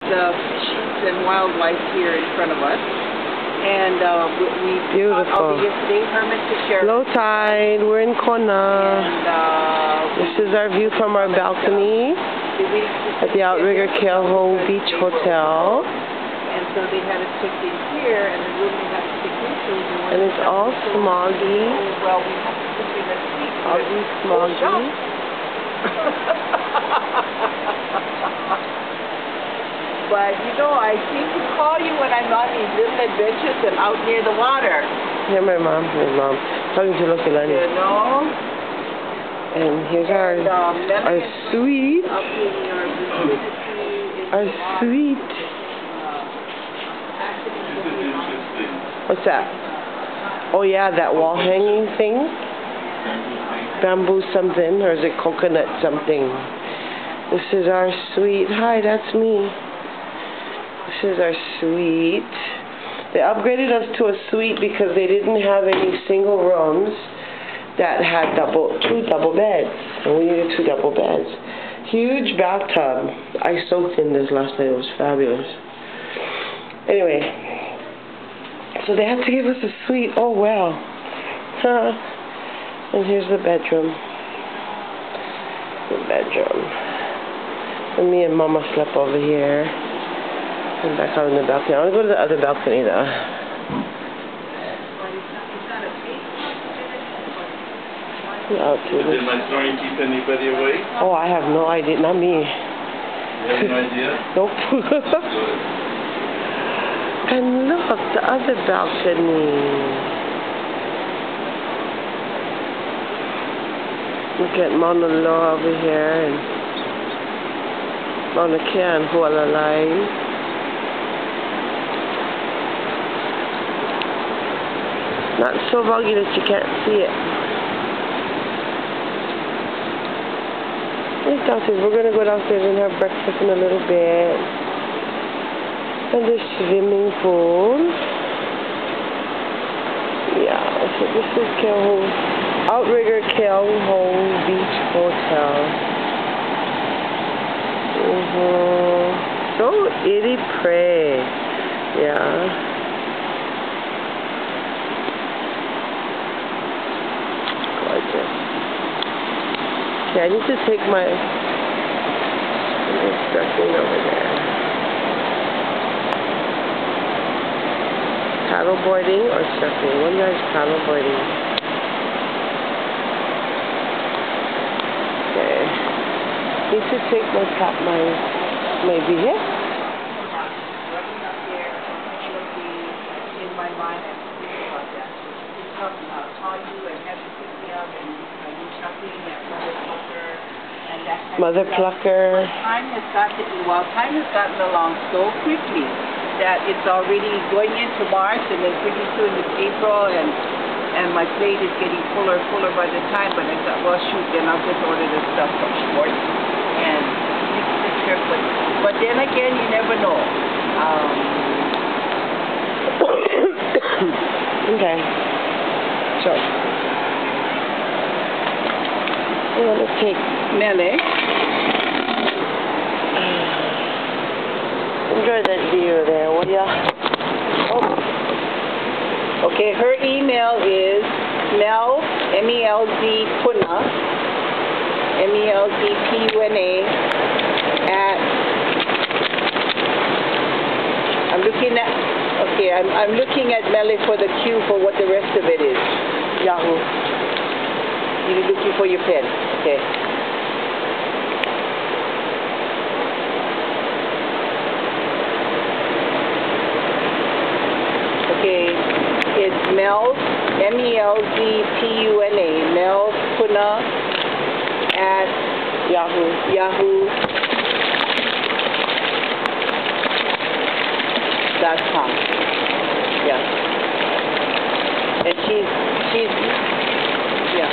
the fishes and wildlife here in front of us. And we beautiful. I'll be yesterday, Herman to share. Low tide, we're in Kona. And this is our view from our balcony at the Outrigger Keauhou Beach Hotel. And so they had us checked in here, and the room they had us checked into. And it's all smoggy. Well, we have to put in a suite. Foggy, smoggy. But, you know, I seem to call you when I'm on these little adventures and out near the water. Yeah, my mom. Talking to Lokelani. You know? And here's our suite. Our suite. What's that? Oh, yeah, that wall hanging thing. Bamboo something, or is it coconut something? This is our suite. Hi, that's me. This is our suite. They upgraded us to a suite because they didn't have any single rooms that had two double beds. And we needed 2 double beds. Huge bathtub. I soaked in this last night. It was fabulous. Anyway, so they had to give us a suite. Oh, well. And here's the bedroom. The bedroom. And me and Mama slept over here. And back out on the balcony. I want to go to the other balcony though. Did my story keep anybody away? Oh, I have no idea. Not me. You have no idea? Nope. And look, the other balcony. Look at Mauna Loa over here and Mauna Kea and Hualalai. Not so foggy that you can't see it. It's downstairs. We're going to go downstairs and have breakfast in a little bit. And the swimming pool. Yeah, so this is Outrigger Keauhou Beach Hotel. So itty pretty. Yeah. Okay, I need to take my instructing over there. Paddleboarding or surfing? One guy's paddleboarding. Okay. Need to take my vehicle. In my mind, I'm thinking about that. It's call you and have you pick me up and you shopping at Mother Plucker. Time has gotten along so quickly that it's already going into March, and then pretty soon it's April, and my plate is getting fuller by the time. But I thought, well, shoot, then I'll just order the stuff from Schwartz and mix the trip. But then again, you never know. Okay. So we're gonna take Mele. Enjoy that view there, will ya? Oh. Okay, her email is Mel, M-E-L-Z, Puna, M-E-L-Z-P-U-N-A, I'm looking at Mele for the cue for what the rest of it is. Yahoo. You're looking for your pen. Okay. It's Mel's, M-E-L-Z-P-U-N-A, Mel's Puna at yahoo.com. Yeah. And she's yeah.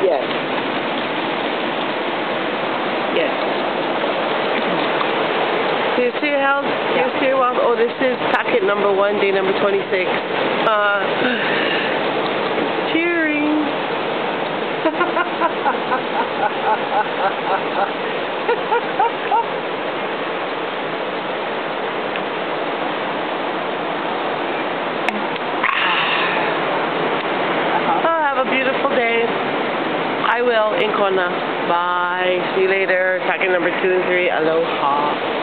Yes. Yes. Do you see how? Do you see what? Oh, this is packet number 1, day number 26. Cheering. beautiful day. I will in Kona. Bye. See you later. Talking number 2 and 3. Aloha.